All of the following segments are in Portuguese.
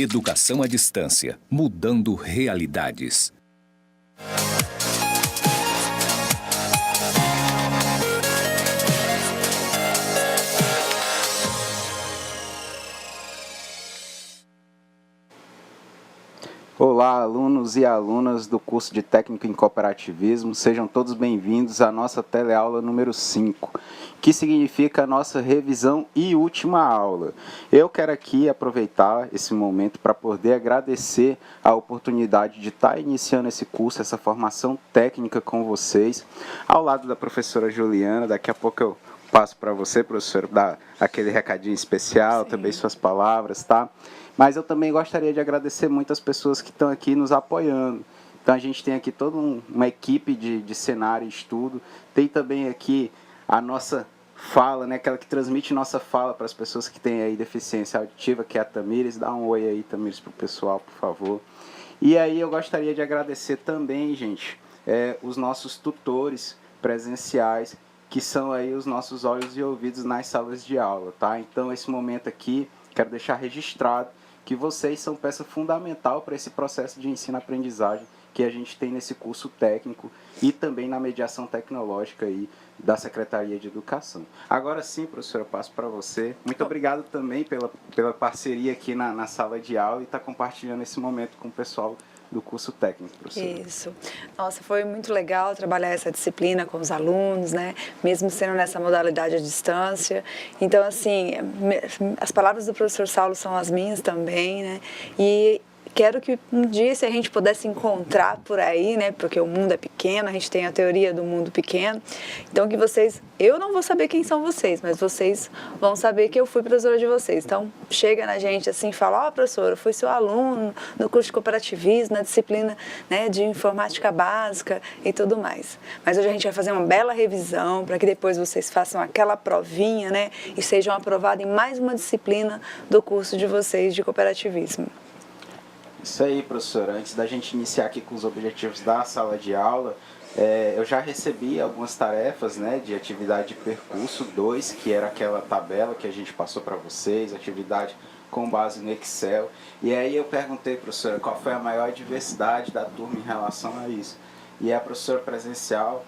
Educação à distância, mudando realidades. Olá, alunos e alunas do curso de Técnico em Cooperativismo, sejam todos bem-vindos à nossa teleaula número 5, que significa a nossa revisão e última aula. Eu quero aqui aproveitar esse momento para poder agradecer a oportunidade de estar iniciando esse curso, essa formação técnica com vocês, ao lado da professora Juliana. Daqui a pouco eu passo para você, professora, dar aquele recadinho especial, também suas palavras, tá? Mas eu também gostaria de agradecer muito as pessoas que estão aqui nos apoiando. Então a gente tem aqui toda uma equipe de cenário e estudo. Tem também aqui a nossa fala, né, aquela que transmite nossa fala para as pessoas que têm aí deficiência auditiva, que é a Tamires. Dá um oi aí, Tamires, para o pessoal, por favor. E aí eu gostaria de agradecer também, gente, os nossos tutores presenciais, que são aí os nossos olhos e ouvidos nas salas de aula, tá? Então esse momento aqui, quero deixar registrado que vocês são peça fundamental para esse processo de ensino-aprendizagem que a gente tem nesse curso técnico e também na mediação tecnológica aí da Secretaria de Educação. Agora sim, professora, eu passo para você. Muito obrigado também pela parceria aqui na sala de aula e estar compartilhando esse momento com o pessoal do curso técnico, professora. Isso. Nossa, foi muito legal trabalhar essa disciplina com os alunos, né? Mesmo sendo nessa modalidade à distância. Então, assim, as palavras do professor Saulo são as minhas também, né? E quero que um dia, se a gente pudesse encontrar por aí, né? Porque o mundo é pequeno, a gente tem a teoria do mundo pequeno. Então, que vocês... Eu não vou saber quem são vocês, mas vocês vão saber que eu fui professora de vocês. Então, chega na gente assim e fala, professora, eu fui seu aluno no curso de cooperativismo, na disciplina, né, de informática básica e tudo mais. Mas hoje a gente vai fazer uma bela revisão para que depois vocês façam aquela provinha, né? E sejam aprovados em mais uma disciplina do curso de vocês de cooperativismo. Isso aí, professora. Antes da gente iniciar aqui com os objetivos da sala de aula, eu já recebi algumas tarefas, né, de atividade de percurso 2, que era aquela tabela que a gente passou para vocês, atividade com base no Excel. E aí eu perguntei, professora, qual foi a maior diversidade da turma em relação a isso. E a professora presencial,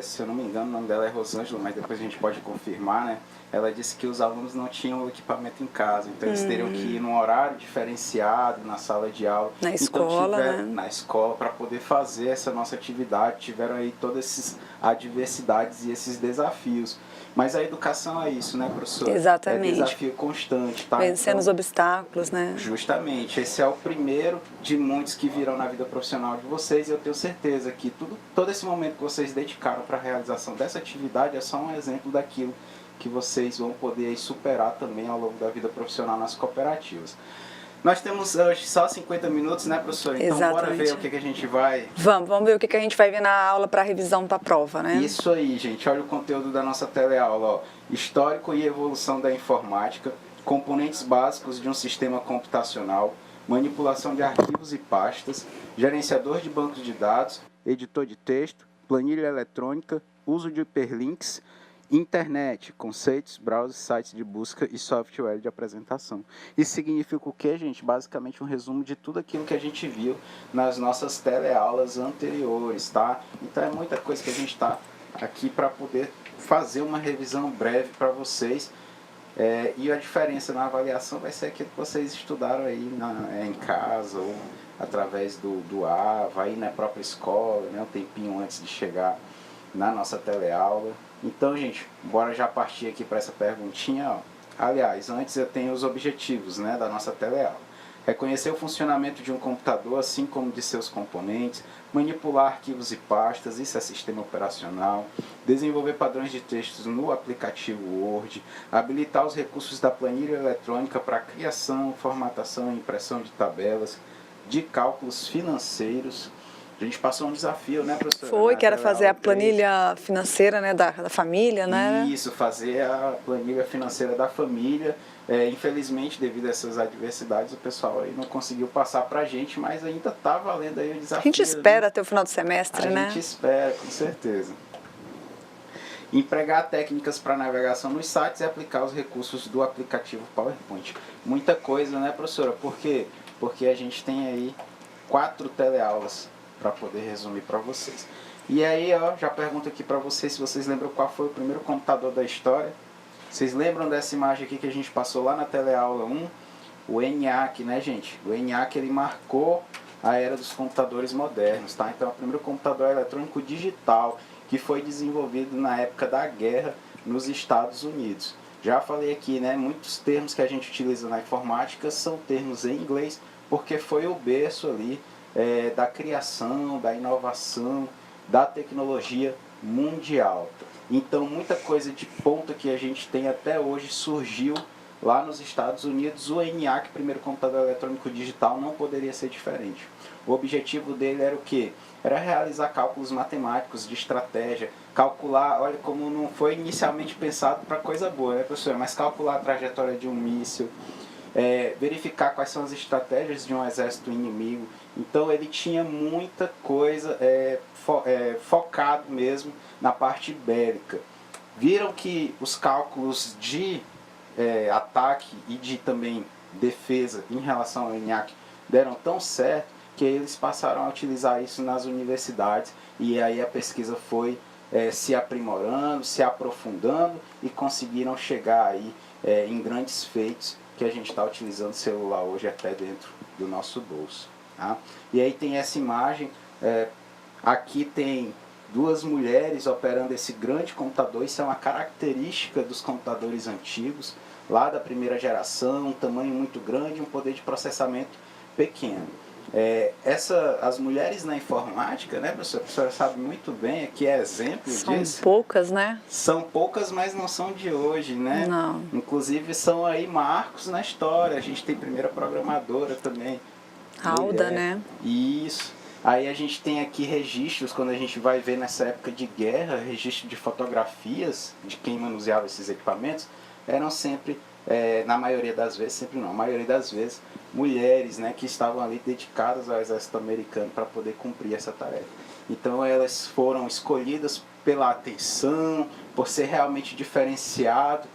se eu não me engano, o nome dela é Rosângela, mas depois a gente pode confirmar, né? Ela disse que os alunos não tinham o equipamento em casa, então eles teriam que ir num horário diferenciado na sala de aula. Na escola, então, né? Na escola, para poder fazer essa nossa atividade, tiveram aí todas essas adversidades e esses desafios. Mas a educação é isso, né, professora? Exatamente. É desafio constante, tá? Vencendo então, os obstáculos, né? Justamente. Esse é o primeiro de muitos que virão na vida profissional de vocês, e eu tenho certeza que todo esse momento que vocês dedicaram para a realização dessa atividade é só um exemplo daquilo que vocês vão poder superar também ao longo da vida profissional nas cooperativas. Nós temos hoje só 50 minutos, né, professora? Então, exatamente. Bora ver o que a gente vai... Vamos ver o que a gente vai ver na aula para revisão para a prova, né? Isso aí, gente. Olha o conteúdo da nossa teleaula, ó. Histórico e evolução da informática, componentes básicos de um sistema computacional, manipulação de arquivos e pastas, gerenciador de bancos de dados, editor de texto, planilha eletrônica, uso de hiperlinks, internet, conceitos, browsers, sites de busca e software de apresentação. Isso significa o quê, gente? Basicamente um resumo de tudo aquilo que a gente viu nas nossas teleaulas anteriores, tá? Então é muita coisa que a gente está aqui para poder fazer uma revisão breve para vocês. E a diferença na avaliação vai ser aquilo que vocês estudaram aí em casa ou através do AVA, aí na própria escola, né? Um tempinho antes de chegar na nossa teleaula. Então, gente, bora já partir aqui para essa perguntinha, ó. Aliás, antes eu tenho os objetivos, né, da nossa teleaula. Reconhecer o funcionamento de um computador, assim como de seus componentes, manipular arquivos e pastas, isso é sistema operacional, desenvolver padrões de textos no aplicativo Word, habilitar os recursos da planilha eletrônica para criação, formatação e impressão de tabelas, de cálculos financeiros. A gente passou um desafio, né, professora? Foi, que era fazer a planilha financeira, né, da família, né? Isso, fazer a planilha financeira da família. Infelizmente, devido a essas adversidades, o pessoal aí não conseguiu passar pra gente, mas ainda tá valendo aí o desafio. A gente espera até o final do semestre, né? A gente espera, com certeza. Empregar técnicas para navegação nos sites e aplicar os recursos do aplicativo PowerPoint. Muita coisa, né, professora? Porque porque a gente tem aí 4 teleaulas para poder resumir para vocês. E aí, ó, já pergunto aqui para vocês se vocês lembram qual foi o primeiro computador da história. Vocês lembram dessa imagem aqui que a gente passou lá na teleaula 1? O ENIAC, né, gente? O ENIAC, ele marcou a era dos computadores modernos, tá? Então, é o primeiro computador eletrônico digital que foi desenvolvido na época da guerra nos Estados Unidos. Já falei aqui, né, muitos termos que a gente utiliza na informática são termos em inglês, porque foi o berço ali da criação, da inovação, da tecnologia mundial. Então, muita coisa de ponta que a gente tem até hoje surgiu lá nos Estados Unidos. O ENIAC, primeiro computador eletrônico digital, não poderia ser diferente. O objetivo dele era o quê? Era realizar cálculos matemáticos de estratégia, calcular, olha como não foi inicialmente pensado para coisa boa, né, professor? Mas calcular a trajetória de um míssil, verificar quais são as estratégias de um exército inimigo. Então ele tinha muita coisa focado mesmo na parte bélica. Viram que os cálculos de ataque e de também defesa em relação ao ENIAC deram tão certo que eles passaram a utilizar isso nas universidades, e aí a pesquisa foi se aprimorando, se aprofundando, e conseguiram chegar aí em grandes feitos que a gente está utilizando o celular hoje até dentro do nosso bolso. Tá? E aí tem essa imagem, aqui tem 2 mulheres operando esse grande computador. Isso é uma característica dos computadores antigos, lá da primeira geração, um tamanho muito grande, um poder de processamento pequeno. As mulheres na informática, né, professora? A professora sabe muito bem, aqui é exemplo disso. São poucas, né? São poucas, mas não são de hoje, né? Não. Inclusive são aí marcos na história. A gente tem primeira programadora também. Alda, mulher. né? Isso. Aí a gente tem aqui registros, quando a gente vai ver nessa época de guerra, registro de fotografias de quem manuseava esses equipamentos, eram sempre, na maioria das vezes, sempre não, a maioria das vezes, mulheres, né, que estavam ali dedicadas ao exército americano para poder cumprir essa tarefa. Então elas foram escolhidas pela atenção, por ser realmente diferenciadas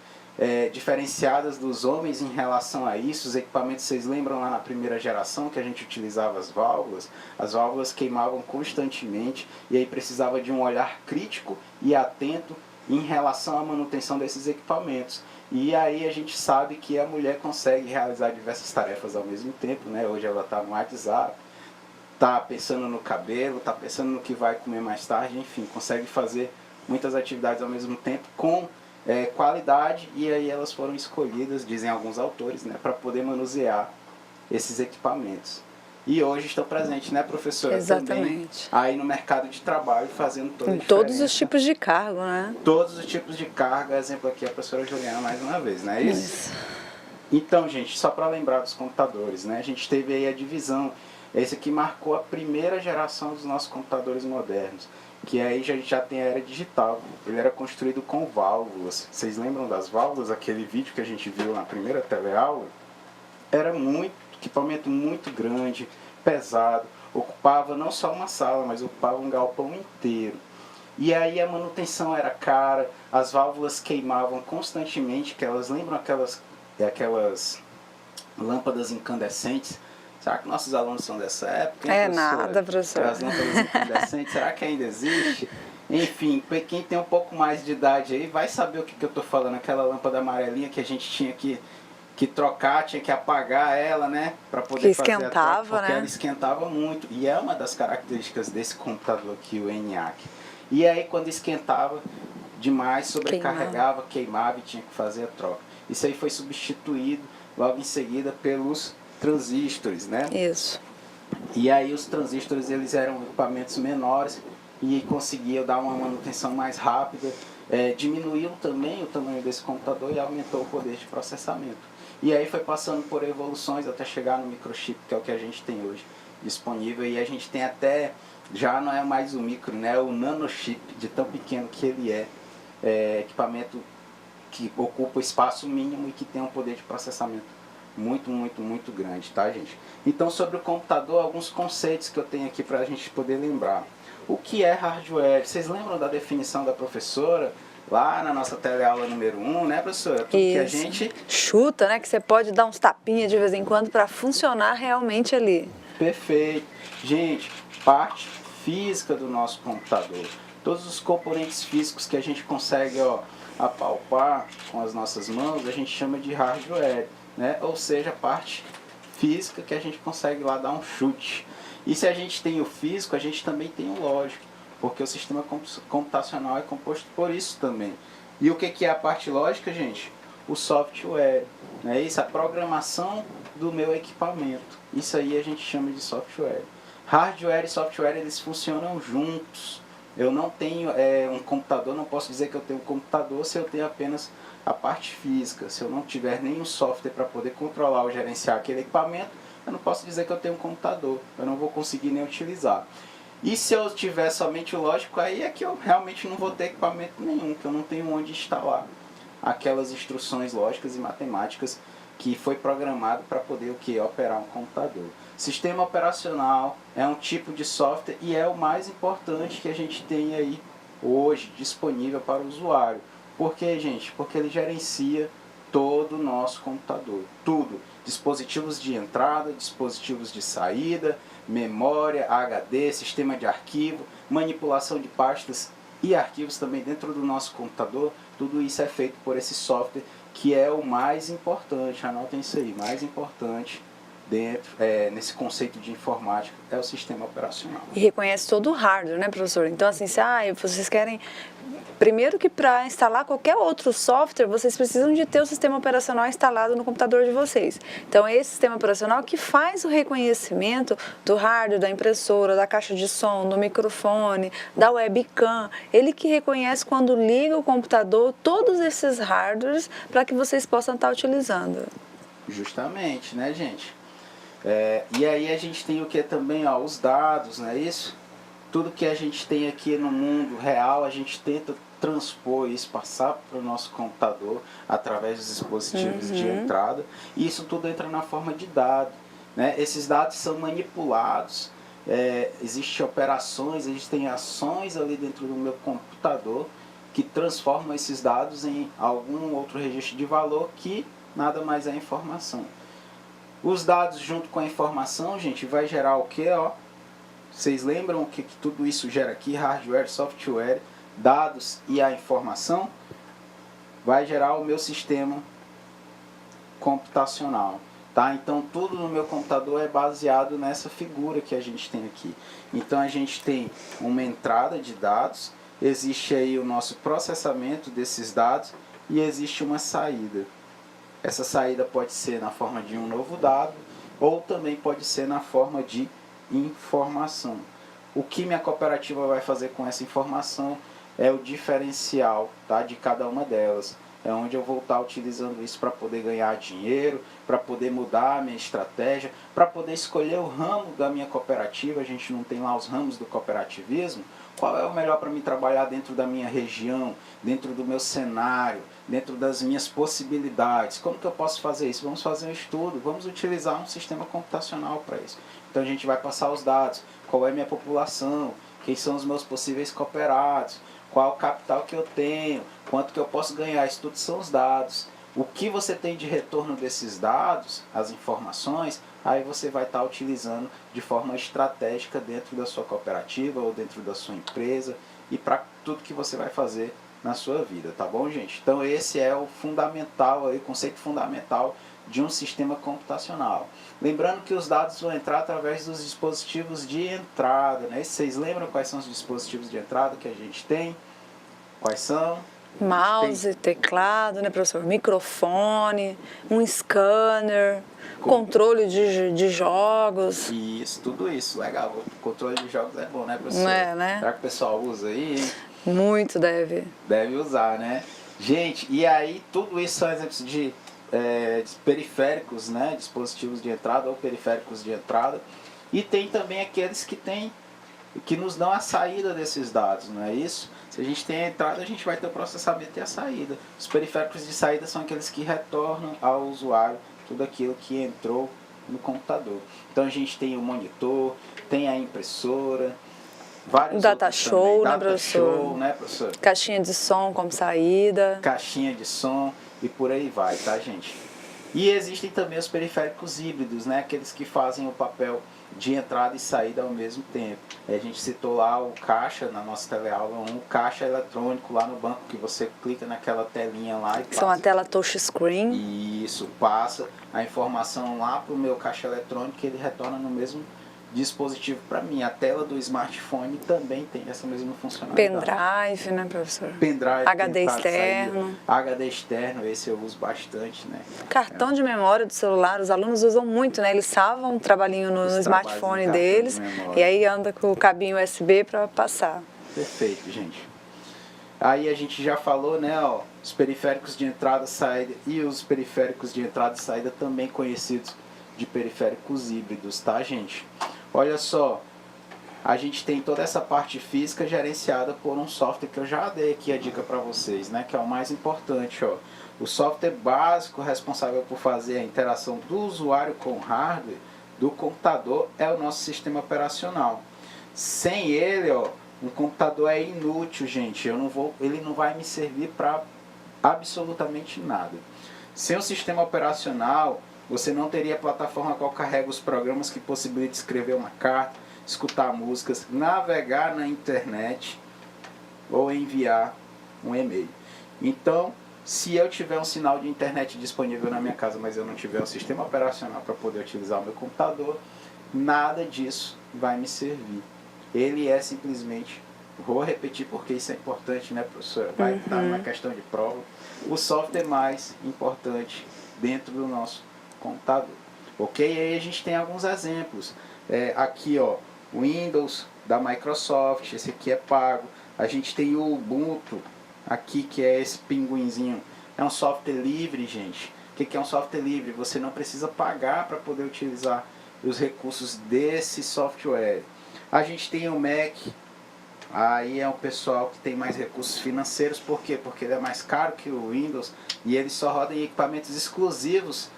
dos homens em relação a isso. Os equipamentos, vocês lembram lá na primeira geração que a gente utilizava as válvulas queimavam constantemente, e aí precisava de um olhar crítico e atento em relação à manutenção desses equipamentos. E aí a gente sabe que a mulher consegue realizar diversas tarefas ao mesmo tempo, né? Hoje ela está no WhatsApp, está pensando no cabelo, está pensando no que vai comer mais tarde, enfim, consegue fazer muitas atividades ao mesmo tempo com qualidade, e aí elas foram escolhidas, dizem alguns autores, né, para poder manusear esses equipamentos. E hoje estão presentes, né, professora? Exatamente. Também aí no mercado de trabalho, fazendo toda a Em diferença. todos os tipos de cargo, né? Todos os tipos de carga. Exemplo aqui é a professora Juliana mais uma vez, não é isso? Então, gente, só para lembrar dos computadores, né, a gente teve aí a divisão. Esse aqui marcou a primeira geração dos nossos computadores modernos, que aí a gente já tem a era digital. Ele era construído com válvulas. Vocês lembram das válvulas? Aquele vídeo que a gente viu na primeira teleaula? Era equipamento muito grande, pesado, ocupava não só uma sala, mas ocupava um galpão inteiro. E aí a manutenção era cara, as válvulas queimavam constantemente, que elas lembram aquelas lâmpadas incandescentes? Será que nossos alunos são dessa época? É nada, professor. As lâmpadas incandescentes, será que ainda existe? Enfim, quem tem um pouco mais de idade aí vai saber o que eu estou falando. Aquela lâmpada amarelinha que a gente tinha que trocar, tinha que apagar ela, né? Para poder fazer a troca, porque ela esquentava muito. E é uma das características desse computador aqui, o ENIAC. E aí quando esquentava demais, sobrecarregava, queimava e tinha que fazer a troca. Isso aí foi substituído logo em seguida pelos transistores, né? Isso. E aí os transistores, eles eram equipamentos menores e conseguiam dar uma manutenção mais rápida, diminuiu também o tamanho desse computador e aumentou o poder de processamento. E aí foi passando por evoluções até chegar no microchip, que é o que a gente tem hoje disponível, e a gente tem até, já não é mais o micro, né, o nanochip, de tão pequeno que ele equipamento que ocupa o espaço mínimo e que tem um poder de processamento muito, muito, muito grande, tá, gente? Então, sobre o computador, alguns conceitos que eu tenho aqui para a gente poder lembrar. O que é hardware? Vocês lembram da definição da professora lá na nossa teleaula número 1, né, professora? Tudo que a gente chuta, né? Que você pode dar uns tapinhas de vez em quando para funcionar realmente ali. Perfeito. Gente, parte física do nosso computador. Todos os componentes físicos que a gente consegue apalpar com as nossas mãos, a gente chama de hardware, né? Ou seja, a parte física que a gente consegue lá dar um chute. E se a gente tem o físico, a gente também tem o lógico, porque o sistema computacional é composto por isso também. E o que é a parte lógica, gente? O software, né? Isso, a programação do meu equipamento. Isso aí a gente chama de software. Hardware e software, eles funcionam juntos. Eu não tenho um computador, não posso dizer que eu tenho um computador se eu tenho apenas a parte física. Se eu não tiver nenhum software para poder controlar ou gerenciar aquele equipamento, eu não posso dizer que eu tenho um computador. Eu não vou conseguir nem utilizar. E se eu tiver somente o lógico, aí é que eu realmente não vou ter equipamento nenhum, que eu não tenho onde instalar aquelas instruções lógicas e matemáticas que foi programado para poder operar um computador. Sistema operacional é um tipo de software e é o mais importante que a gente tem aí hoje disponível para o usuário. Por quê, gente? Porque ele gerencia todo o nosso computador, tudo. Dispositivos de entrada, dispositivos de saída, memória, HD, sistema de arquivo, manipulação de pastas e arquivos também dentro do nosso computador. Tudo isso é feito por esse software que é o mais importante, anotem isso aí, mais importante dentro, nesse conceito de informática é o sistema operacional. E reconhece todo o hardware, né, professor? Então, assim, vocês querem... Primeiro que para instalar qualquer outro software, vocês precisam de ter o sistema operacional instalado no computador de vocês. Então, é esse sistema operacional que faz o reconhecimento do hardware, da impressora, da caixa de som, do microfone, da webcam. Ele que reconhece quando liga o computador, todos esses hardwares, para que vocês possam estar utilizando. Justamente, né, gente? E aí a gente tem o que também, os dados, não é isso? Tudo que a gente tem aqui no mundo real, a gente tenta transpor isso, passar para o nosso computador através dos dispositivos de entrada. E isso tudo entra na forma de dado, né? Esses dados são manipulados, existem operações, existem ações ali dentro do meu computador que transformam esses dados em algum outro registro de valor que nada mais é informação. Os dados junto com a informação, gente, vai gerar o quê? Vocês lembram o que tudo isso gera aqui? Hardware, software, dados e a informação? Vai gerar o meu sistema computacional. Tá? Então, tudo no meu computador é baseado nessa figura que a gente tem aqui. Então, a gente tem uma entrada de dados, existe aí o nosso processamento desses dados e existe uma saída. Essa saída pode ser na forma de um novo dado ou também pode ser na forma de informação. O que minha cooperativa vai fazer com essa informação é o diferencial, tá, de cada uma delas. É onde eu vou estar utilizando isso para poder ganhar dinheiro, para poder mudar a minha estratégia, para poder escolher o ramo da minha cooperativa. A gente não tem lá os ramos do cooperativismo. Qual é o melhor para mim trabalhar dentro da minha região, dentro do meu cenário, dentro das minhas possibilidades? Como que eu posso fazer isso? Vamos fazer um estudo, vamos utilizar um sistema computacional para isso. Então a gente vai passar os dados, qual é a minha população, quem são os meus possíveis cooperados, qual o capital que eu tenho, quanto que eu posso ganhar, isso tudo são os dados. O que você tem de retorno desses dados, as informações, aí você vai estar utilizando de forma estratégica dentro da sua cooperativa ou dentro da sua empresa e para tudo que você vai fazer na sua vida, tá bom, gente? Então esse é o fundamental, o conceito fundamental de um sistema computacional. Lembrando que os dados vão entrar através dos dispositivos de entrada, né? Vocês lembram quais são os dispositivos de entrada que a gente tem? Quais são? Mouse, teclado, né, professor? Microfone, um scanner, controle de jogos. Isso, tudo isso, legal. O controle de jogos é bom, né, professor? Né? Será que o pessoal usa aí, hein? Muito deve. Deve usar, né? Gente, e aí tudo isso são exemplos de periféricos, né? Dispositivos de entrada ou periféricos de entrada. E tem também aqueles que nos dão a saída desses dados, não é isso? Se a gente tem a entrada, a gente vai ter o processamento e a saída. Os periféricos de saída são aqueles que retornam ao usuário tudo aquilo que entrou no computador. Então a gente tem o monitor, tem a impressora, vários Data outros show, também. né, Data professor? show, né, professor? Caixinha de som como saída. Caixinha de som e por aí vai, tá, gente? E existem também os periféricos híbridos, né? Aqueles que fazem o papel de entrada e saída ao mesmo tempo. A gente citou lá o caixa na nossa teleaula 1, o caixa eletrônico lá no banco, que você clica naquela telinha lá e São a tela touchscreen. Isso, passa a informação lá para o meu caixa eletrônico e ele retorna no mesmo dispositivo para mim. A tela do smartphone também tem essa mesma funcionalidade. Pendrive, né, professor? Pendrive, HD entrada e externo. saída. HD externo, esse eu uso bastante, né? Cartão de memória do celular, os alunos usam muito, né? Eles salvam um trabalhinho no Os smartphone trabalhos em deles cartão de memória. e aí anda com o cabinho USB para passar. Perfeito, gente. Aí a gente já falou, né, ó, os periféricos de entrada e saída e os periféricos de entrada e saída também conhecidos de periféricos híbridos, tá, gente? Olha só, a gente tem toda essa parte física gerenciada por um software que eu já dei aqui a dica para vocês, né, que é o mais importante, ó. O software básico responsável por fazer a interação do usuário com o hardware do computador é o nosso sistema operacional. Sem ele, ó, um computador é inútil, gente. Ele não vai me servir para absolutamente nada. Sem o sistema operacional, você não teria plataforma a qual carrega os programas que possibilitam escrever uma carta, escutar músicas, navegar na internet ou enviar um e-mail. Então, se eu tiver um sinal de internet disponível na minha casa, mas eu não tiver um sistema operacional para poder utilizar o meu computador, nada disso vai me servir. Ele é simplesmente, vou repetir porque isso é importante, né, professora? Vai estar numa questão de prova. O software mais importante dentro do nosso computador. Ok? E aí a gente tem alguns exemplos. Aqui, ó, Windows da Microsoft, esse aqui é pago. A gente tem o Ubuntu, aqui que é esse pinguinzinho. É um software livre, gente. O que é um software livre? Você não precisa pagar para poder utilizar os recursos desse software. A gente tem o Mac. Aí é o pessoal que tem mais recursos financeiros. Por quê? Porque ele é mais caro que o Windows e ele só roda em equipamentos exclusivos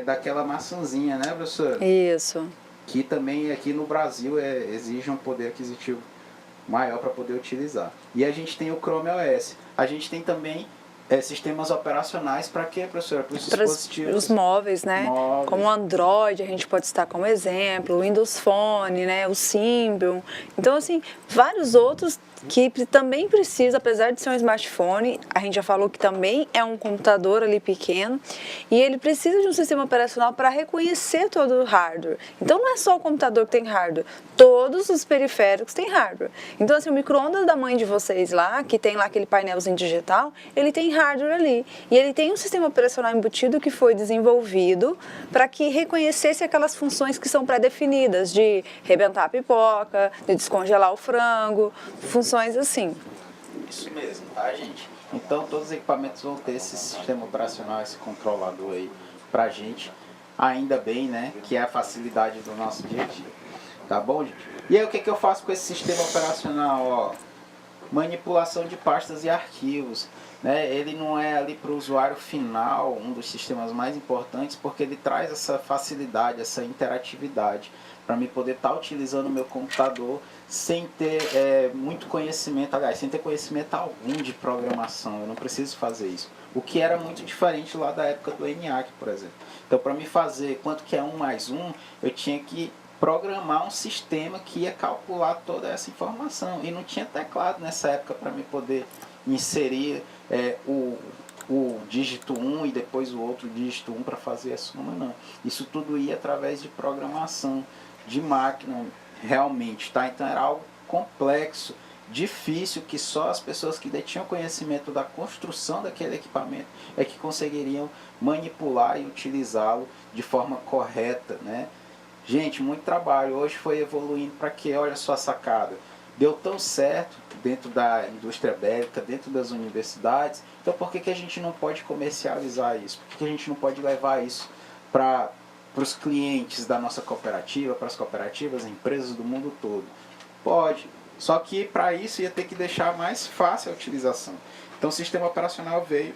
daquela maçãzinha, né, professor? Isso. Que também aqui no Brasil exige um poder aquisitivo maior para poder utilizar. E a gente tem o Chrome OS. A gente tem também sistemas operacionais para quê, professora? Para os dispositivos. Os móveis, né? Móveis. Como o Android, a gente pode citar como exemplo, o Windows Phone, né? O Symbian. Então, assim, vários outros que também precisa, apesar de ser um smartphone, a gente já falou que também é um computador ali pequeno, e ele precisa de um sistema operacional para reconhecer todo o hardware. Então não é só o computador que tem hardware, todos os periféricos têm hardware. Então assim, o micro-ondas da mãe de vocês lá, que tem lá aquele painelzinho digital, ele tem hardware ali, e ele tem um sistema operacional embutido que foi desenvolvido para que reconhecesse aquelas funções que são pré-definidas, de rebentar a pipoca, de descongelar o frango, funções assim. Isso mesmo, tá, gente? Então todos os equipamentos vão ter esse sistema operacional, esse controlador aí pra gente. Ainda bem, né? Que é a facilidade do nosso dia a dia. Tá bom, gente? E aí o que eu faço com esse sistema operacional? Ó, manipulação de pastas e arquivos. Né? Ele não é ali para o usuário final um dos sistemas mais importantes, porque ele traz essa facilidade, essa interatividade para mim poder estar utilizando o meu computador sem ter muito conhecimento, aliás, sem ter conhecimento algum de programação. Eu não preciso fazer isso. O que era muito diferente lá da época do ENIAC, por exemplo. Então, para me fazer quanto que é 1 mais 1, eu tinha que programar um sistema que ia calcular toda essa informação. E não tinha teclado nessa época para me poder inserir o dígito 1 e depois o outro dígito 1 para fazer a soma, não. Isso tudo ia através de programação, de máquina, realmente, tá? Então era algo complexo, difícil, que só as pessoas que detinham conhecimento da construção daquele equipamento é que conseguiriam manipular e utilizá-lo de forma correta, né? Gente, muito trabalho. Hoje foi evoluindo para quê? Olha só a sacada. Deu tão certo dentro da indústria bélica, dentro das universidades, então por que a gente não pode comercializar isso? Por que a gente não pode levar isso para os clientes da nossa cooperativa, para as cooperativas, empresas do mundo todo? Pode, só que para isso ia ter que deixar mais fácil a utilização. Então o sistema operacional veio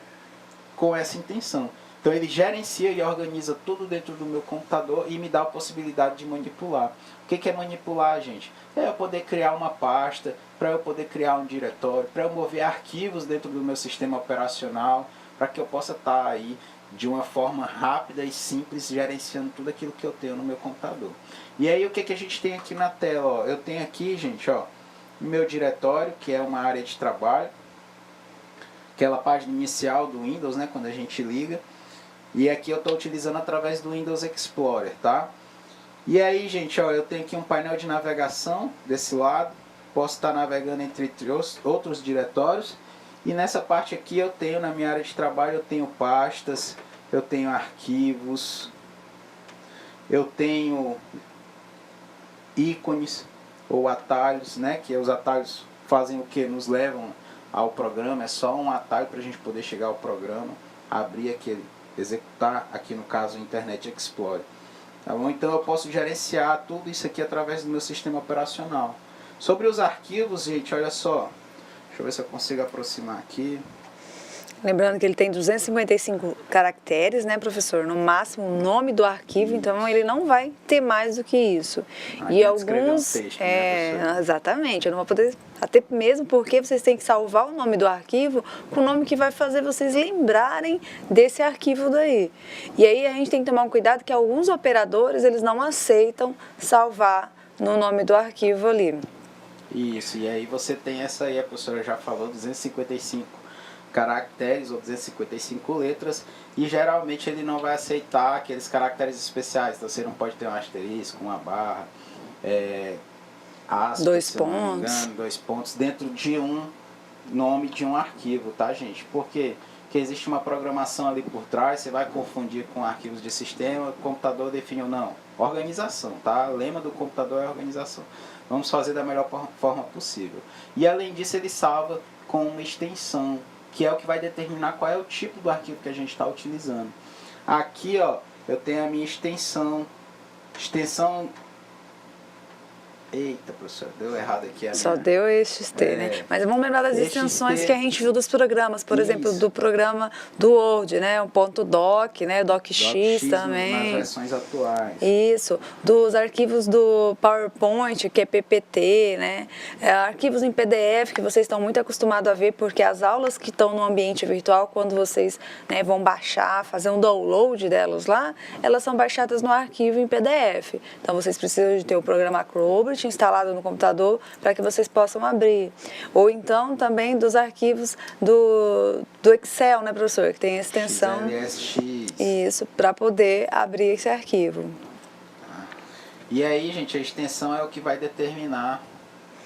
com essa intenção, Então ele gerencia e organiza tudo dentro do meu computador e me dá a possibilidade de manipular. O que é manipular, gente? É eu poder criar uma pasta, para eu poder criar um diretório, para eu mover arquivos dentro do meu sistema operacional, para que eu possa estar aí de uma forma rápida e simples, gerenciando tudo aquilo que eu tenho no meu computador. E aí o que a gente tem aqui na tela? Ó? Eu tenho aqui, gente, ó, o meu diretório, que é uma área de trabalho, aquela página inicial do Windows, né, quando a gente liga. E aqui eu estou utilizando através do Windows Explorer, tá? E aí, gente, ó, eu tenho aqui um painel de navegação desse lado. Posso estar navegando entre outros diretórios. E nessa parte aqui eu tenho, na minha área de trabalho, eu tenho pastas, eu tenho arquivos, eu tenho ícones ou atalhos, né? Que os atalhos fazem o que? Nos levam ao programa. É só um atalho para a gente poder chegar ao programa, abrir aquele, executar aqui no caso o Internet Explorer. Tá bom? Então eu posso gerenciar tudo isso aqui através do meu sistema operacional. Sobre os arquivos, gente, olha só. Deixa eu ver se eu consigo aproximar aqui. Lembrando que ele tem 255 caracteres, né, professor? No máximo o nome do arquivo, então ele não vai ter mais do que isso. E alguns... Um texto, né, exatamente, eu não vou poder... Até mesmo porque vocês têm que salvar o nome do arquivo com o nome que vai fazer vocês lembrarem desse arquivo daí. E aí a gente tem que tomar um cuidado que alguns operadores, eles não aceitam salvar no nome do arquivo ali. Isso, e aí você tem essa aí, a professora já falou, 255 caracteres ou 255 letras, e geralmente ele não vai aceitar aqueles caracteres especiais, então você não pode ter um asterisco, uma barra, aspas, dois pontos. Dois pontos dentro de um nome de um arquivo, tá, gente? Por quê? Porque existe uma programação ali por trás, você vai confundir com arquivos de sistema, o computador define ou não. Organização, tá? O lema do computador é organização. Vamos fazer da melhor forma possível. E além disso, ele salva com uma extensão, que é o que vai determinar qual é o tipo do arquivo que a gente está utilizando. Aqui, ó, eu tenho a minha extensão. Eita, professor, deu errado aqui. Só deu XT, né? Mas vamos lembrar das extensões que a gente viu dos programas. Por exemplo, do programa do Word, né? O .doc, né? DocX também. Nas versões atuais. Isso. Dos arquivos do PowerPoint, que é PPT, né? Arquivos em PDF, que vocês estão muito acostumados a ver, porque as aulas que estão no ambiente virtual, quando vocês, né, vão baixar, fazer um download delas lá, elas são baixadas no arquivo em PDF. Então, vocês precisam de ter o programa Acrobat instalado no computador para que vocês possam abrir. Ou então também dos arquivos do Excel, né, professor? Que tem a extensão. XLSX. Isso, para poder abrir esse arquivo. E aí, gente, a extensão é o que vai determinar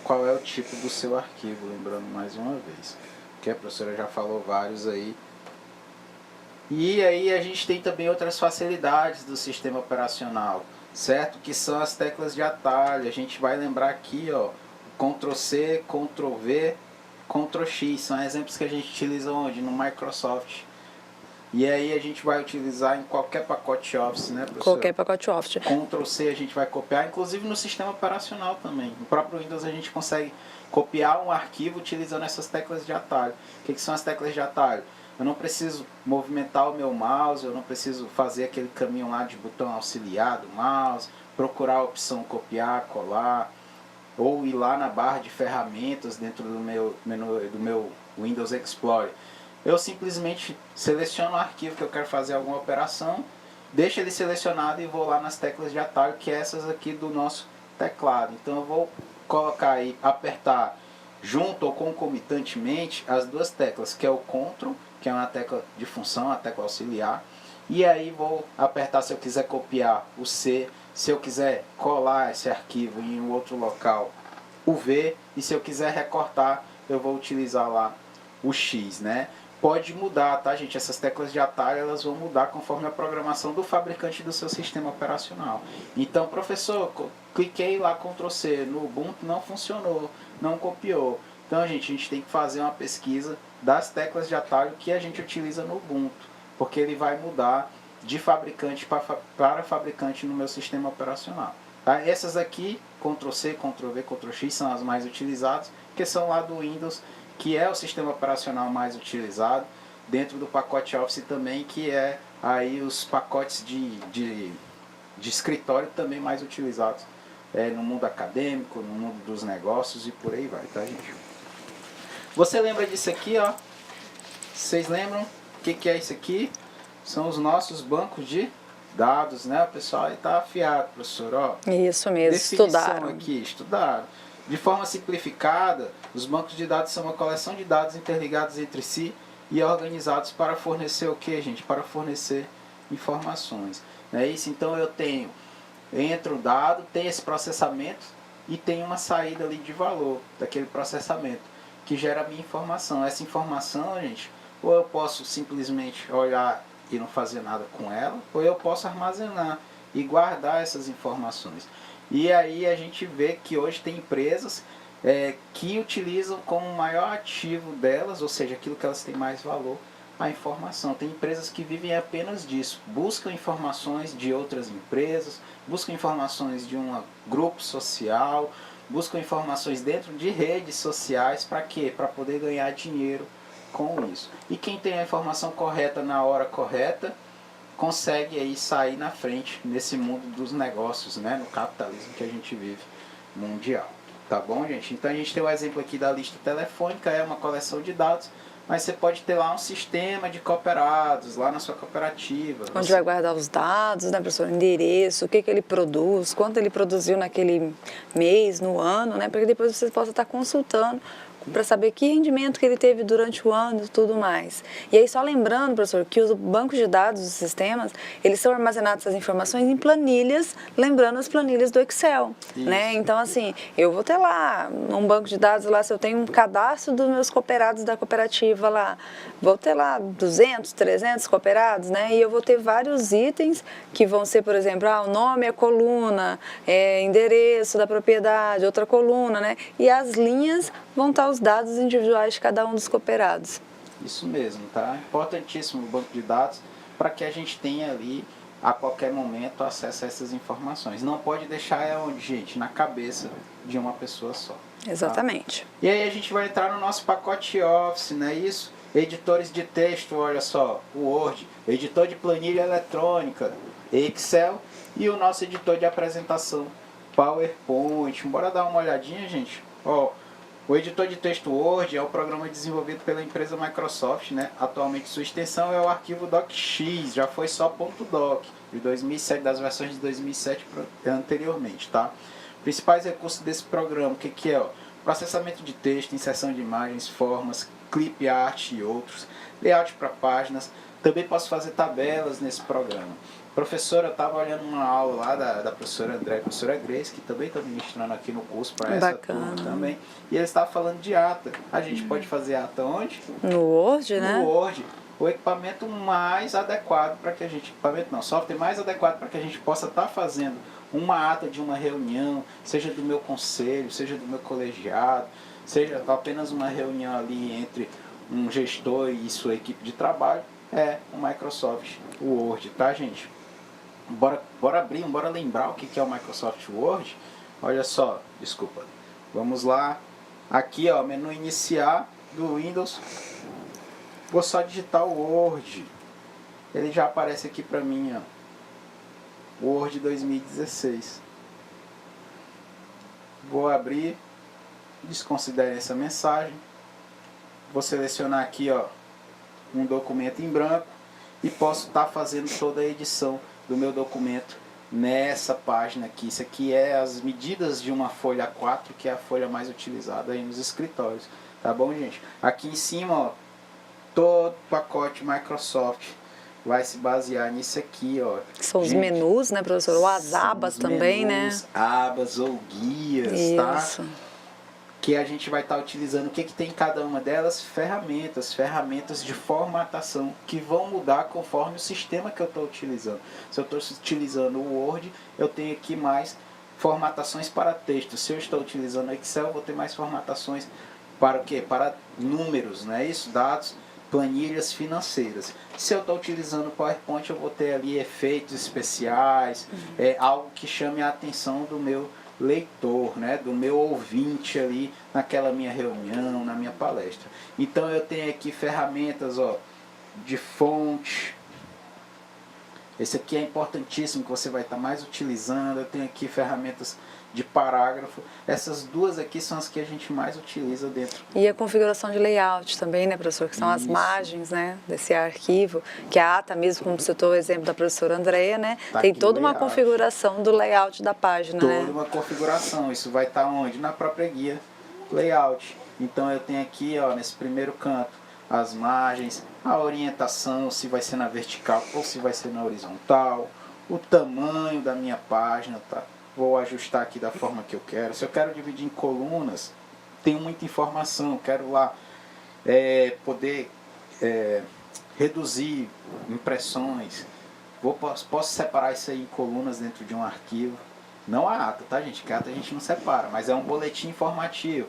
qual é o tipo do seu arquivo, lembrando mais uma vez. Que a professora já falou vários aí. E aí a gente tem também outras facilidades do sistema operacional, certo? Que são as teclas de atalho. A gente vai lembrar aqui, ó, Ctrl+C, Ctrl+V, Ctrl+X. São exemplos que a gente utiliza onde? No Microsoft. E aí a gente vai utilizar em qualquer pacote Office, né, professor? Qualquer pacote Office. Ctrl+C a gente vai copiar, inclusive no sistema operacional também. No próprio Windows a gente consegue copiar um arquivo utilizando essas teclas de atalho. O que são as teclas de atalho? Eu não preciso movimentar o meu mouse, eu não preciso fazer aquele caminho lá de botão auxiliar do mouse, procurar a opção copiar, colar, ou ir lá na barra de ferramentas dentro do meu menu do meu Windows Explorer. Eu simplesmente seleciono o arquivo que eu quero fazer alguma operação, deixo ele selecionado e vou lá nas teclas de atalho, que é essas aqui do nosso teclado. Então eu vou colocar aí, apertar junto ou concomitantemente as duas teclas, que é o Ctrl, que é uma tecla de função, a tecla auxiliar, e aí vou apertar se eu quiser copiar o C, se eu quiser colar esse arquivo em um outro local, o V, e se eu quiser recortar, eu vou utilizar lá o X, né? Pode mudar, tá, gente? Essas teclas de atalho, elas vão mudar conforme a programação do fabricante do seu sistema operacional. Então, professor, cliquei lá Ctrl+C, no Ubuntu não funcionou, não copiou. Então, a gente tem que fazer uma pesquisa das teclas de atalho que a gente utiliza no Ubuntu, porque ele vai mudar de fabricante para fabricante no meu sistema operacional. Tá? Essas aqui, Ctrl+C, Ctrl+V, Ctrl+X, são as mais utilizadas, que são lá do Windows, que é o sistema operacional mais utilizado, dentro do pacote Office também, que é aí os pacotes de escritório também mais utilizados no mundo acadêmico, no mundo dos negócios e por aí vai, tá, gente? Você lembra disso aqui, ó? Vocês lembram o que é isso aqui? São os nossos bancos de dados, né? O pessoal aí tá afiado, professor, ó. Isso mesmo, Definição estudaram. aqui, estudaram. De forma simplificada, os bancos de dados são uma coleção de dados interligados entre si e organizados para fornecer o que, gente? Para fornecer informações. Não é isso? Então eu tenho, entra o dado, tem esse processamento e tem uma saída ali de valor daquele processamento, que gera a minha informação. Essa informação, gente, ou eu posso simplesmente olhar e não fazer nada com ela, ou eu posso armazenar e guardar essas informações. E aí a gente vê que hoje tem empresas que utilizam como maior ativo delas, ou seja, aquilo que elas têm mais valor, a informação. Tem empresas que vivem apenas disso, buscam informações de outras empresas, buscam informações de um grupo social, buscam informações dentro de redes sociais, para quê? Para poder ganhar dinheiro com isso. E quem tem a informação correta na hora correta, consegue aí sair na frente nesse mundo dos negócios, né? No capitalismo que a gente vive mundial. Tá bom, gente? Então a gente tem o exemplo aqui da lista telefônica, é uma coleção de dados, mas você pode ter lá um sistema de cooperados, lá na sua cooperativa. Onde vai guardar os dados, né, professor? Endereço, o que ele produz, quanto ele produziu naquele mês, no ano, né? Para que depois você possa estar consultando para saber que rendimento que ele teve durante o ano e tudo mais. E aí, só lembrando, professor, que os bancos de dados, os sistemas, eles são armazenados essas informações em planilhas, lembrando as planilhas do Excel, né? Então, assim, eu vou ter lá um banco de dados lá, se eu tenho um cadastro dos meus cooperados da cooperativa lá, vou ter lá 200, 300 cooperados, né? E eu vou ter vários itens que vão ser, por exemplo, o nome é coluna, endereço da propriedade, outra coluna, né? E as linhas vão estar os dados individuais de cada um dos cooperados. Isso mesmo, tá? Importantíssimo o banco de dados para que a gente tenha ali, a qualquer momento, acesso a essas informações. Não pode deixar onde, gente? Na cabeça de uma pessoa só. Exatamente. Tá? E aí a gente vai entrar no nosso pacote Office, não é isso? Editores de texto, olha só, o Word, editor de planilha eletrônica, Excel e o nosso editor de apresentação, PowerPoint. Bora dar uma olhadinha, gente? Ó, o editor de texto Word é o programa desenvolvido pela empresa Microsoft, né? Atualmente sua extensão é o arquivo docx, já foi só .doc, de 2007, das versões de 2007 anteriormente, tá? Principais recursos desse programa, o que é? Ó? Processamento de texto, inserção de imagens, formas, clip art e outros, layout para páginas. Também posso fazer tabelas nesse programa. Professora, eu estava olhando uma aula lá da professora André, professora Grace, que também está ministrando aqui no curso para essa turma também. E ele estava falando de ata. A gente pode fazer ata onde? No Word, né? No Word. O equipamento mais adequado para que a gente... Equipamento não, software mais adequado para que a gente possa estar fazendo uma ata de uma reunião, seja do meu conselho, seja do meu colegiado, seja apenas uma reunião ali entre um gestor e sua equipe de trabalho, é o Microsoft Word, tá, gente? Bora abrir, bora lembrar o que é o Microsoft Word. Olha só, desculpa. Vamos lá. Aqui, ó, menu iniciar do Windows. Vou só digitar o Word. Ele já aparece aqui pra mim, ó. Word 2016. Vou abrir. Desconsidere essa mensagem. Vou selecionar aqui, ó, um documento em branco e posso estar fazendo toda a edição do meu documento nessa página aqui. Isso aqui é as medidas de uma folha A4, que é a folha mais utilizada aí nos escritórios. Tá bom, gente? Aqui em cima, ó, todo o pacote Microsoft vai se basear nisso aqui, ó. São os gente, menus, né, professor? Ou as abas também, menus, né? abas ou guias, Isso. tá? Que a gente vai estar utilizando. O que tem em cada uma delas? Ferramentas de formatação que vão mudar conforme o sistema que eu estou utilizando. Se eu estou utilizando o Word, eu tenho aqui mais formatações para texto. Se eu estou utilizando o Excel, eu vou ter mais formatações para o quê? Para números, não é isso? Dados, planilhas financeiras. Se eu estou utilizando o PowerPoint, eu vou ter ali efeitos especiais, algo que chame a atenção do meu leitor, né, do meu ouvinte ali naquela minha reunião, na minha palestra. Então eu tenho aqui ferramentas, ó, de fonte, Esse aqui é importantíssimo, que você vai estar mais utilizando. Eu tenho aqui ferramentas de parágrafo. Essas duas aqui são as que a gente mais utiliza dentro. E a configuração de layout também, né, professor? Que são as margens, né, desse arquivo, que a ata mesmo, como citou o exemplo da professora Andréia, né, Tá tem aqui toda o uma layout. configuração do layout da página, né? Toda uma configuração. Isso vai estar onde? Na própria guia layout. Então eu tenho aqui, ó, nesse primeiro canto, as margens, a orientação, se vai ser na vertical ou se vai ser na horizontal, o tamanho da minha página, tá? Vou ajustar aqui da forma que eu quero. Se eu quero dividir em colunas, tenho muita informação, quero lá poder reduzir impressões. Posso separar isso aí em colunas dentro de um arquivo. Não a ata, tá, gente? Que a ata a gente não separa, mas é um boletim informativo.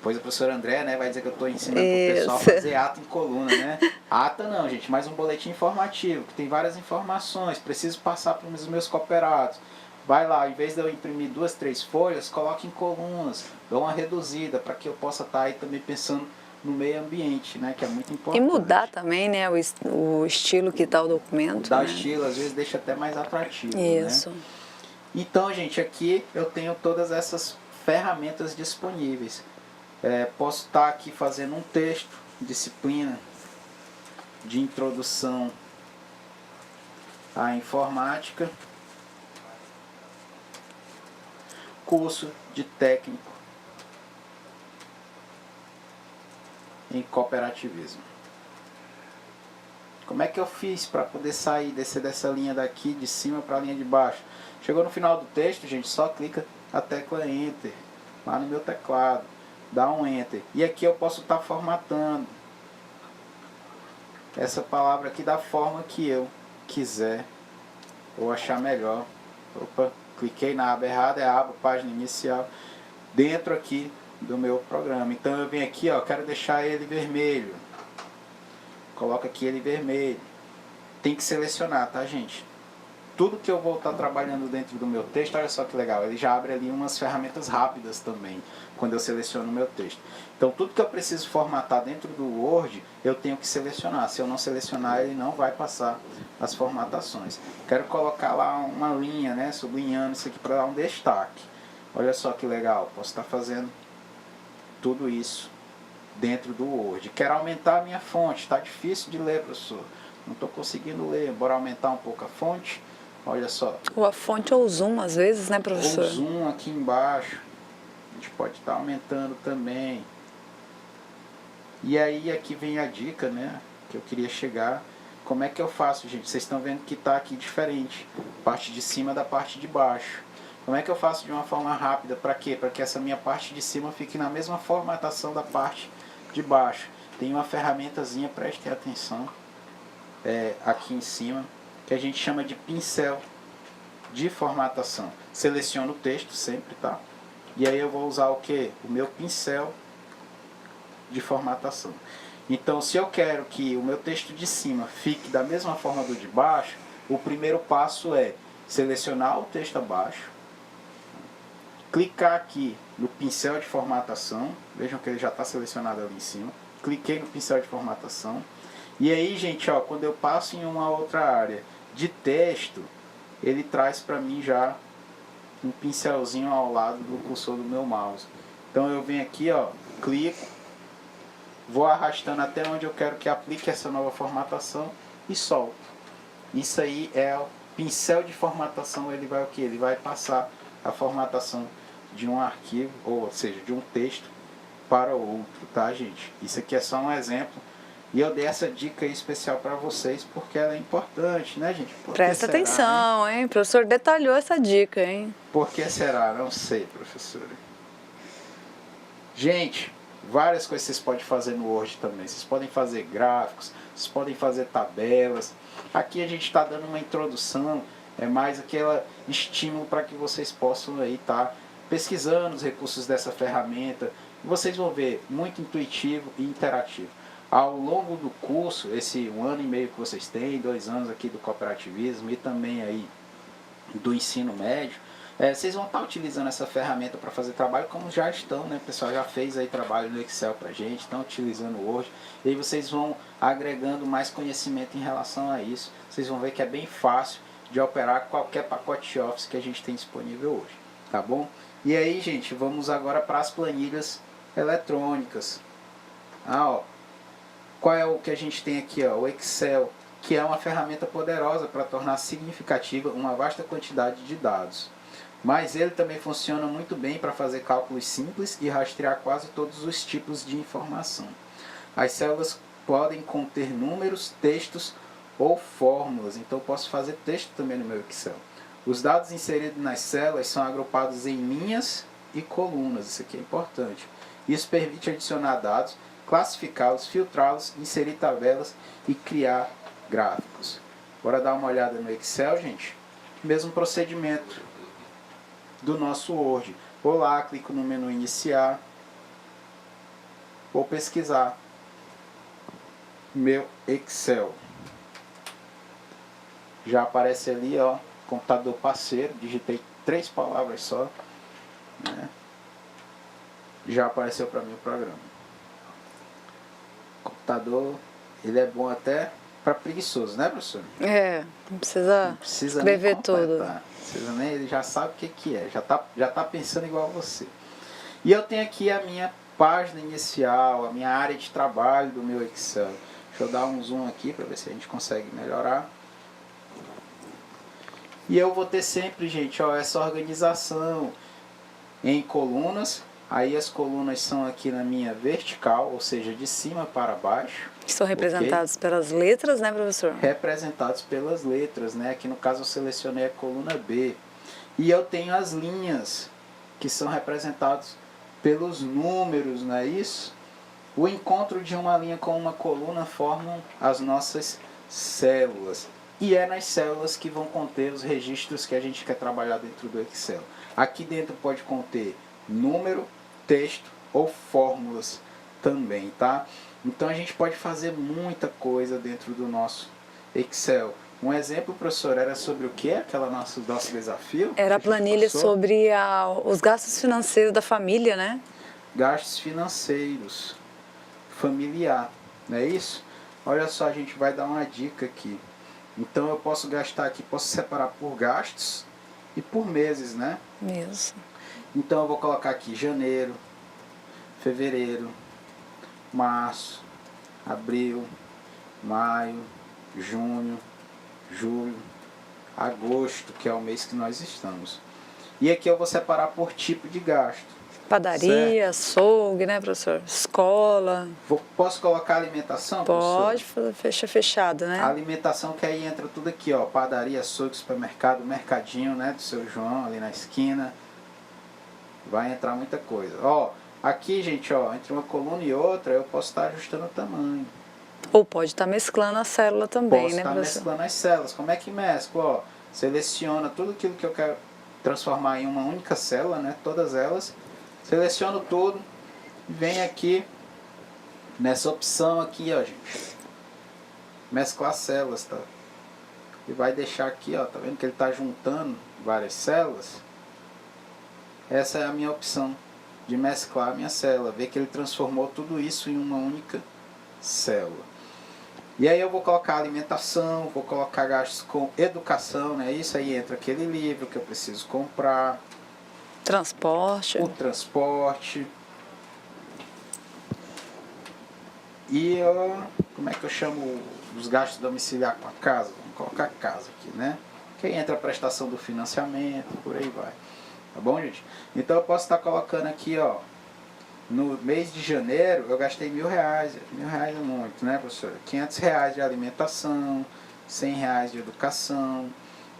Pois a professora André, né, vai dizer que eu estou ensinando para o pessoal a fazer ata em coluna, né? Ata não, gente, mas um boletim informativo, que tem várias informações, preciso passar para os meus cooperados. Vai lá, em vez de eu imprimir 2, 3 folhas, coloque em colunas, dou uma reduzida, para que eu possa estar aí também pensando no meio ambiente, né, que é muito importante. E mudar também, né, o estilo que está o documento. Mudar o né? estilo, às vezes deixa até mais atrativo, Isso. né? Então, gente, aqui eu tenho todas essas ferramentas disponíveis. Posso estar aqui fazendo um texto, disciplina de introdução à informática, curso de técnico em cooperativismo. Como é que eu fiz para poder sair, descer dessa linha daqui de cima para a linha de baixo? Chegou no final do texto, gente, só clica a tecla Enter lá no meu teclado, dá um Enter. E aqui eu posso estar formatando essa palavra aqui da forma que eu quiser ou achar melhor. Opa, cliquei na aba errada, é a aba página inicial dentro aqui do meu programa. Então eu venho aqui, ó, quero deixar ele vermelho. Coloca aqui ele vermelho. Tem que selecionar, tá, gente? Tudo que eu vou estar trabalhando dentro do meu texto, olha só que legal, ele já abre ali umas ferramentas rápidas também, quando eu seleciono o meu texto. Então tudo que eu preciso formatar dentro do Word, eu tenho que selecionar. Se eu não selecionar, ele não vai passar as formatações. Quero colocar lá uma linha, né, sublinhando isso aqui para dar um destaque. Olha só que legal, posso estar fazendo tudo isso dentro do Word. Quero aumentar a minha fonte, está difícil de ler, professor. Não estou conseguindo ler, bora aumentar um pouco a fonte. Olha só. Ou a fonte ou o zoom, às vezes, né, professor? Ou zoom aqui embaixo. A gente pode estar aumentando também. E aí aqui vem a dica, né, que eu queria chegar. Como é que eu faço, gente? Vocês estão vendo que está aqui diferente. Parte de cima da parte de baixo. Como é que eu faço de uma forma rápida? Para quê? Para que essa minha parte de cima fique na mesma formatação da parte de baixo. Tem uma ferramentazinha, prestem atenção, aqui em cima, que a gente chama de pincel de formatação. Seleciono o texto sempre, tá? E aí eu vou usar o que? O meu pincel de formatação. Então, se eu quero que o meu texto de cima fique da mesma forma do de baixo, o primeiro passo é selecionar o texto abaixo, clicar aqui no pincel de formatação, vejam que ele já está selecionado ali em cima, cliquei no pincel de formatação, e aí, gente, ó, quando eu passo em uma outra área de texto, ele traz para mim já um pincelzinho ao lado do cursor do meu mouse. Então eu venho aqui, ó, clico, vou arrastando até onde eu quero que aplique essa nova formatação e solto. Isso aí é o pincel de formatação, ele vai o que? Ele vai passar a formatação de um arquivo, ou seja, de um texto para o outro, tá, gente? Isso aqui é só um exemplo. E eu dei essa dica aí especial para vocês porque ela é importante, né, gente? Presta atenção, hein? O professor detalhou essa dica, hein? Por que será? Não sei, professora. Gente, várias coisas vocês podem fazer no Word também. Vocês podem fazer gráficos, vocês podem fazer tabelas. Aqui a gente está dando uma introdução, é mais aquele estímulo para que vocês possam aí estar pesquisando os recursos dessa ferramenta. Vocês vão ver, muito intuitivo e interativo. Ao longo do curso, esse 1 ano e meio que vocês têm, 2 anos aqui do cooperativismo e também aí do ensino médio, Vocês vão estar utilizando essa ferramenta para fazer trabalho, como já estão, né? O pessoal já fez aí trabalho no Excel para a gente, estão utilizando o Word. E aí vocês vão agregando mais conhecimento em relação a isso. Vocês vão ver que é bem fácil de operar qualquer pacote Office que a gente tem disponível hoje, tá bom? E aí, gente, vamos agora para as planilhas eletrônicas. Ó, qual é o que a gente tem aqui? Ó? O Excel, que é uma ferramenta poderosa para tornar significativa uma vasta quantidade de dados. Mas ele também funciona muito bem para fazer cálculos simples e rastrear quase todos os tipos de informação. As células podem conter números, textos ou fórmulas, então eu posso fazer texto também no meu Excel. Os dados inseridos nas células são agrupados em linhas e colunas, isso aqui é importante. Isso permite adicionar dados, classificá-los, filtrá-los, inserir tabelas e criar gráficos. Bora dar uma olhada no Excel, gente? Mesmo procedimento do nosso Word. Vou lá, clico no menu iniciar, vou pesquisar meu Excel. Já aparece ali, ó, computador parceiro, digitei 3 palavras só, né? Já apareceu para mim o programa. O computador, ele é bom até para preguiçoso, né, professor? Não precisa escrever nem tudo. Precisa nem, ele já sabe o que é, já tá pensando igual a você. E eu tenho aqui a minha página inicial, a minha área de trabalho do meu Excel. Deixa eu dar um zoom aqui para ver se a gente consegue melhorar. E eu vou ter sempre, gente, ó, essa organização em colunas. Aí as colunas são aqui na minha vertical, ou seja, de cima para baixo. Que são representados pelas letras, né, professor? Representados pelas letras, né? Aqui no caso eu selecionei a coluna B. E eu tenho as linhas, que são representadas pelos números, não é isso? O encontro de uma linha com uma coluna formam as nossas células. E é nas células que vão conter os registros que a gente quer trabalhar dentro do Excel. Aqui dentro pode conter número, texto ou fórmulas também, tá? Então a gente pode fazer muita coisa dentro do nosso Excel. Um exemplo, professor, era sobre o que? Aquela nosso desafio? Era a planilha sobre os gastos financeiros da família, né? Gastos financeiros familiar, não é isso? Olha só, a gente vai dar uma dica aqui. Então eu posso gastar aqui, posso separar por gastos e por meses, né? Isso. Então eu vou colocar aqui janeiro, fevereiro, março, abril, maio, junho, julho, agosto, que é o mês que nós estamos. E aqui eu vou separar por tipo de gasto. Padaria, açougue, né, professor? Escola. Posso colocar alimentação, Pode, professor? fechado, né? A alimentação, que aí entra tudo aqui, ó. Padaria, açougue, supermercado, mercadinho, né, do seu João, ali na esquina. Vai entrar muita coisa. Ó, aqui, gente, ó, entre uma coluna e outra, eu posso estar ajustando o tamanho. Ou pode estar mesclando a célula também, Posso né, estar professor? mesclando as células. Como é que mesclo? Ó, seleciona tudo aquilo que eu quero transformar em uma única célula, né? Todas elas. Seleciono tudo. Vem aqui nessa opção aqui, ó, gente. Mesclar células, tá? E vai deixar aqui, ó, tá vendo que ele está juntando várias células? Essa é a minha opção de mesclar a minha célula. Ver que ele transformou tudo isso em uma única célula. E aí eu vou colocar alimentação, vou colocar gastos com educação, né? Isso aí entra aquele livro que eu preciso comprar. Transporte. O transporte. E como é que eu chamo os gastos domiciliar com a casa? Vamos colocar casa aqui, né? Que aí entra a prestação do financiamento, por aí vai. Tá bom, gente? Então eu posso estar colocando aqui, ó. No mês de janeiro eu gastei R$1.000. R$1.000 é muito, né, professor? R$500 de alimentação, R$100 de educação,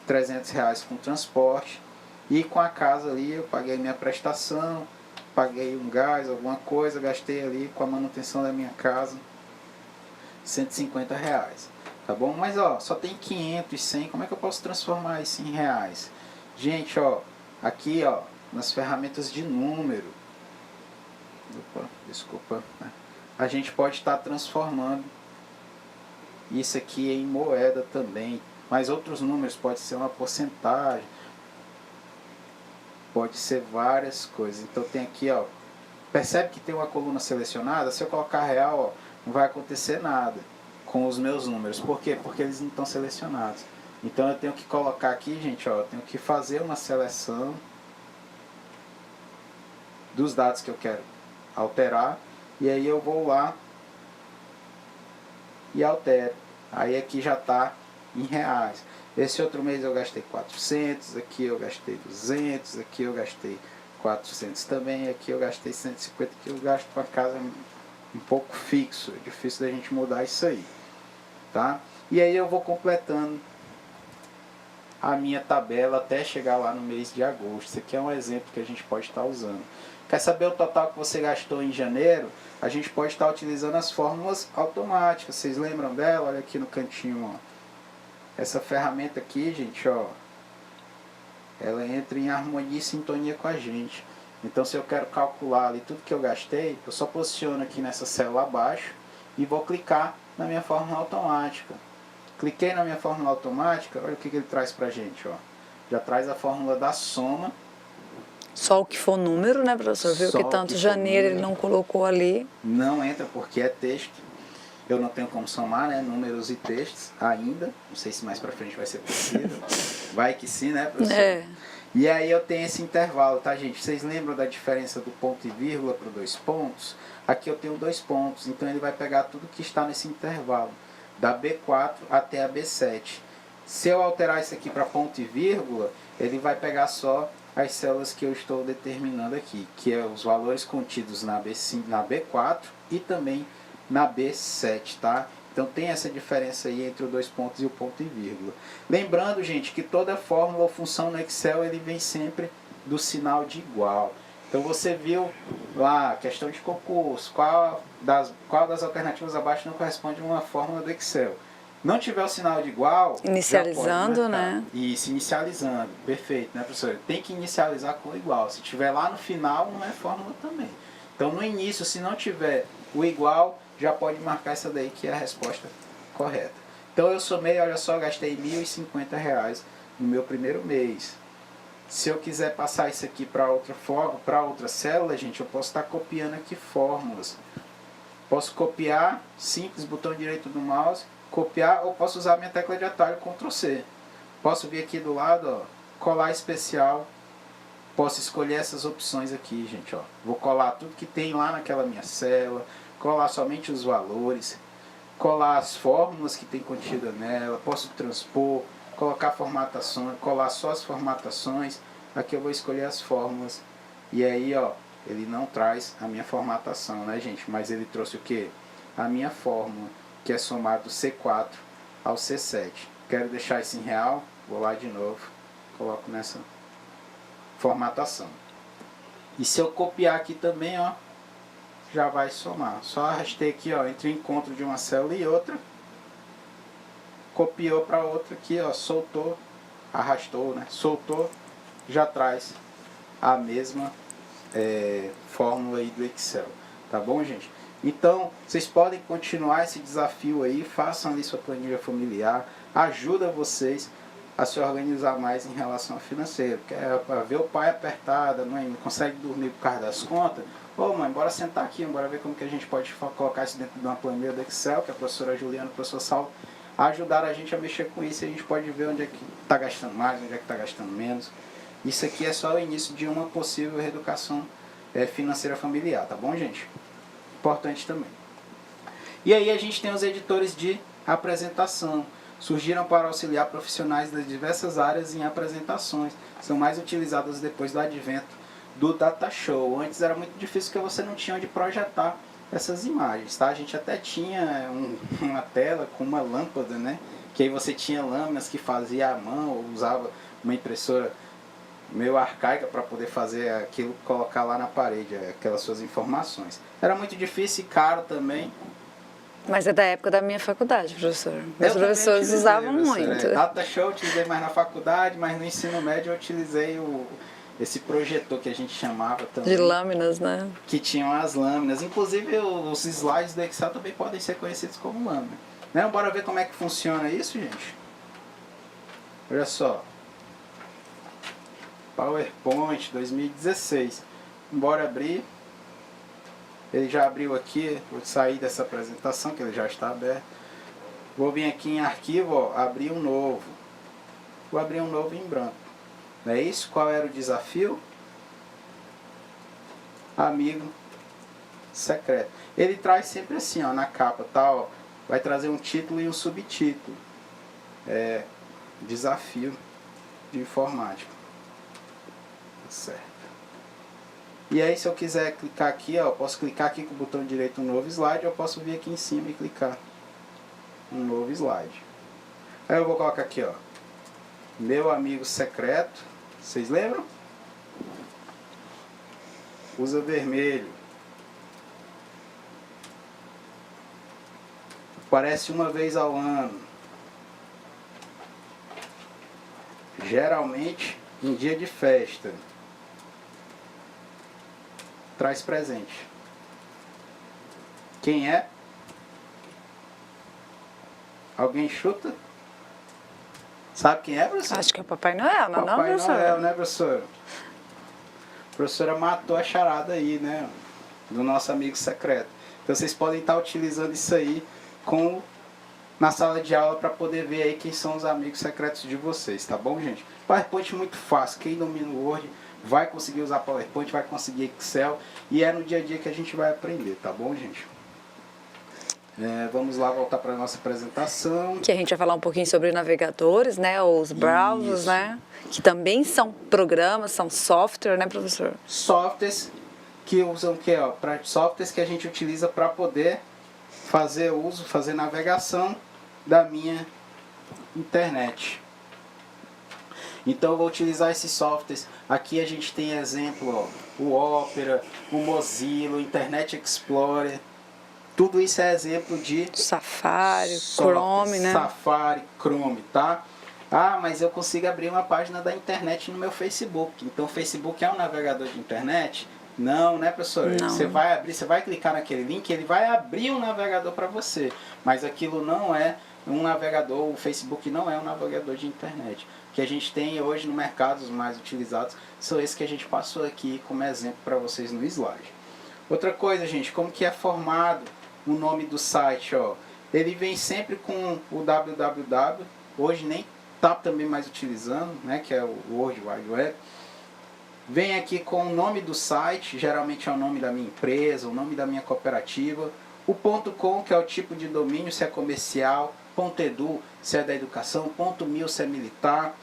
R$300 com transporte. E com a casa ali eu paguei minha prestação, paguei um gás, alguma coisa, gastei ali com a manutenção da minha casa R$150. Tá bom? Mas ó, só tem 500 e 100, como é que eu posso transformar isso em reais? Gente, ó, aqui ó, nas ferramentas de número, desculpa, né? A gente pode estar transformando isso aqui em moeda também, mas outros números, pode ser uma porcentagem. Pode ser várias coisas. Então tem aqui, ó, percebe que tem uma coluna selecionada? Se eu colocar real, ó, não vai acontecer nada com os meus números. Por quê? Porque eles não estão selecionados. Então eu tenho que colocar aqui, gente, ó, eu tenho que fazer uma seleção dos dados que eu quero alterar. E aí eu vou lá e altero. Aí aqui já está em reais. Esse outro mês eu gastei 400, aqui eu gastei 200, aqui eu gastei 400 também, aqui eu gastei 150, que eu gasto com a casa um pouco fixo, é difícil da gente mudar isso aí, tá? E aí eu vou completando a minha tabela até chegar lá no mês de agosto. Isso aqui é um exemplo que a gente pode estar usando. Quer saber o total que você gastou em janeiro? A gente pode estar utilizando as fórmulas automáticas. Vocês lembram dela? Olha aqui no cantinho, ó. Essa ferramenta aqui, gente, ó, ela entra em harmonia e sintonia com a gente. Então, se eu quero calcular ali tudo que eu gastei, eu só posiciono aqui nessa célula abaixo e vou clicar na minha fórmula automática. Cliquei na minha fórmula automática, olha o que ele traz pra gente, ó. Já traz a fórmula da soma. Só o que for número, né, professor? Viu que tanto janeiro ele não colocou ali. Não entra porque é texto. Eu não tenho como somar, né, números e textos ainda. Não sei se mais pra frente vai ser possível. Vai que sim, né, professor? É. E aí eu tenho esse intervalo, tá, gente? Vocês lembram da diferença do ponto e vírgula para 2 pontos? Aqui eu tenho 2 pontos, então ele vai pegar tudo que está nesse intervalo, da B4 até a B7. Se eu alterar isso aqui para ponto e vírgula, ele vai pegar só as células que eu estou determinando aqui, que é os valores contidos na B5, na B4 e também na B7, tá? Então tem essa diferença aí entre os 2 pontos e o ponto e vírgula. Lembrando, gente, que toda fórmula ou função no Excel ele vem sempre do sinal de igual. Então você viu lá a questão de concurso, qual das alternativas abaixo não corresponde a uma fórmula do Excel. Não tiver o sinal de igual, inicializando, né? Isso, inicializando. Perfeito, né, professor? Tem que inicializar com igual. Se tiver lá no final, não é fórmula também. Então no início, se não tiver o igual, já pode marcar essa daí que é a resposta correta. Então eu somei, olha só, gastei R$ 1.050 no meu primeiro mês. Se eu quiser passar isso aqui para outra forma, para outra célula, gente, eu posso estar copiando aqui fórmulas. Posso copiar, simples, botão direito do mouse, copiar, ou posso usar a minha tecla de atalho, Ctrl C. Posso vir aqui do lado, ó, colar especial. Posso escolher essas opções aqui, gente, ó. Vou colar tudo que tem lá naquela minha célula, colar somente os valores, colar as fórmulas que tem contida nela, posso transpor, colocar formatações, colar só as formatações. Aqui eu vou escolher as fórmulas. E aí, ó, ele não traz a minha formatação, né, gente? Mas ele trouxe o quê? A minha fórmula, que é somar do C4 ao C7. Quero deixar isso em real, vou lá de novo, coloco nessa formatação. E se eu copiar aqui também, ó, já vai somar. Só arrastei aqui, ó, entre o encontro de uma célula e outra, copiou para outra aqui, ó, soltou, arrastou, né? Soltou, já traz a mesma fórmula aí do Excel. Tá bom, gente? Então, vocês podem continuar esse desafio aí, façam ali sua planilha familiar, ajuda vocês a se organizar mais em relação ao financeiro. Quer ver o pai apertado, não consegue dormir por causa das contas? Ô mãe, bora sentar aqui, bora ver como que a gente pode colocar isso dentro de uma planilha do Excel, que a professora Juliana e o professor Saulo ajudaram a gente a mexer com isso, e a gente pode ver onde é que está gastando mais, onde é que está gastando menos. Isso aqui é só o início de uma possível reeducação financeira familiar, tá bom, gente? Importante também. E aí a gente tem os editores de apresentação. Surgiram para auxiliar profissionais das diversas áreas em apresentações. São mais utilizadas depois do advento do Data Show. Antes era muito difícil porque você não tinha onde projetar essas imagens, tá? A gente até tinha uma tela com uma lâmpada, né? Que aí você tinha lâminas que fazia à mão, ou usava uma impressora meio arcaica para poder fazer aquilo, colocar lá na parede, aquelas suas informações. Era muito difícil e caro também. Mas é da época da minha faculdade, professor. Os professores usavam muito. Data Show eu utilizei mais na faculdade, mas no ensino médio eu utilizei esse projetor que a gente chamava também. De lâminas, né? Que tinham as lâminas. Inclusive os slides do Excel também podem ser conhecidos como lâmina. Né? Bora ver como é que funciona isso, gente? Olha só. PowerPoint 2016. Bora abrir. Ele já abriu aqui, vou sair dessa apresentação que ele já está aberto. Vou vir aqui em arquivo, ó, abrir um novo. Vou abrir um novo em branco. Não é isso? Qual era o desafio? Amigo secreto. Ele traz sempre assim, ó, na capa, tá, ó, vai trazer um título e um subtítulo. Desafio de informática. Certo. E aí, se eu quiser clicar aqui, ó, eu posso clicar aqui com o botão direito no novo slide, ou eu posso vir aqui em cima e clicar no novo slide. Aí eu vou colocar aqui, ó, meu amigo secreto. Vocês lembram? Usa vermelho. Aparece uma vez ao ano. Geralmente em dia de festa. Traz presente. Quem é? Alguém chuta? Sabe quem é, professor? Acho que é o Papai Noel, não, Papai professor? Noel, né, professora? A professora matou a charada aí, né? Do nosso amigo secreto. Então vocês podem estar utilizando isso aí na sala de aula para poder ver aí quem são os amigos secretos de vocês, tá bom, gente? PowerPoint é muito fácil. Quem domina o Word vai conseguir usar PowerPoint, vai conseguir Excel, e é no dia a dia que a gente vai aprender, tá bom, gente? Vamos lá voltar para a nossa apresentação. Que a gente vai falar um pouquinho sobre navegadores, né? Os browsers, Isso. né? Que também são programas, são software, né, professor? Softwares que usam o que? Softwares que a gente utiliza para poder fazer navegação da minha internet. Então eu vou utilizar esses softwares. Aqui a gente tem exemplo, ó, o Opera, o Mozilla, o Internet Explorer. Tudo isso é exemplo de Safari, softwares. Chrome, né? Safari, Chrome, tá? Ah, mas eu consigo abrir uma página da internet no meu Facebook. Então o Facebook é um navegador de internet? Não, né, professor? Não. Você vai abrir, você vai clicar naquele link, ele vai abrir um navegador para você. Mas aquilo não é um navegador, o Facebook não é um navegador de internet. O que a gente tem hoje no mercado, os mais utilizados, são esses que a gente passou aqui como exemplo para vocês no slide. Outra coisa, gente, como que é formado o nome do site, ó? Ele vem sempre com o www, hoje nem está também mais utilizando, né, que é o World Wide Web. Vem aqui com o nome do site, geralmente é o nome da minha empresa, o nome da minha cooperativa. O .com, que é o tipo de domínio, se é comercial. .edu, se é da educação. .mil, se é militar.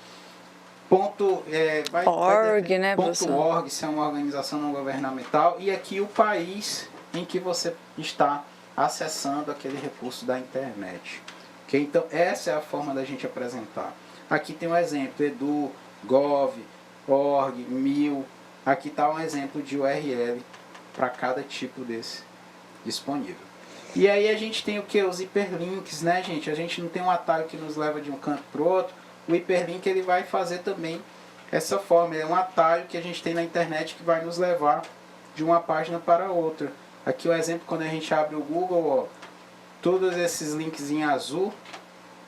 .org, né, professor? .org, se é uma organização não governamental. E aqui o país em que você está acessando aquele recurso da internet. Okay? Então, essa é a forma da gente apresentar. Aqui tem um exemplo, edu, gov, org, mil. Aqui está um exemplo de URL para cada tipo desse disponível. E aí a gente tem o que? Os hiperlinks, né, gente? A gente não tem um atalho que nos leva de um canto para o outro. O hiperlink ele vai fazer também essa forma. É um atalho que a gente tem na internet que vai nos levar de uma página para outra. Aqui o exemplo, quando a gente abre o Google, ó, todos esses links em azul,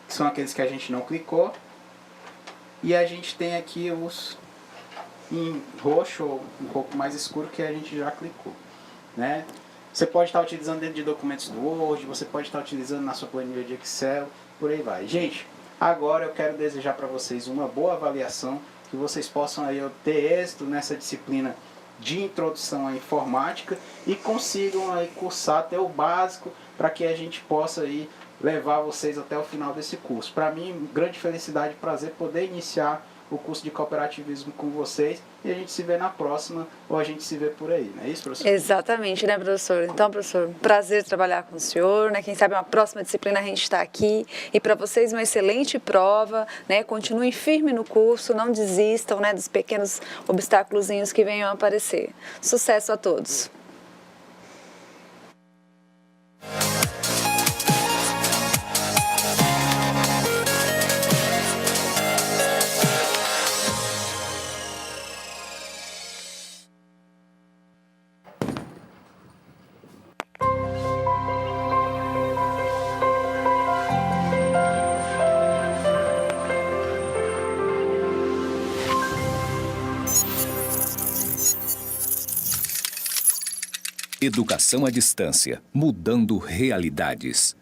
que são aqueles que a gente não clicou. E a gente tem aqui os em roxo ou um pouco mais escuro que a gente já clicou, né? Você pode estar utilizando dentro de documentos do Word, você pode estar utilizando na sua planilha de Excel, por aí vai. Gente, agora eu quero desejar para vocês uma boa avaliação, que vocês possam aí ter êxito nessa disciplina de introdução à informática e consigam aí cursar até o básico para que a gente possa aí levar vocês até o final desse curso. Para mim, grande felicidade e prazer poder iniciar o curso de cooperativismo com vocês, e a gente se vê na próxima, ou a gente se vê por aí, não é isso, professor? Exatamente, né, professor? Então, professor, prazer trabalhar com o senhor, né? Quem sabe uma próxima disciplina a gente está aqui, e para vocês uma excelente prova, né? Continuem firme no curso, não desistam, né, dos pequenos obstáculozinhos que venham a aparecer. Sucesso a todos! Educação à distância, mudando realidades.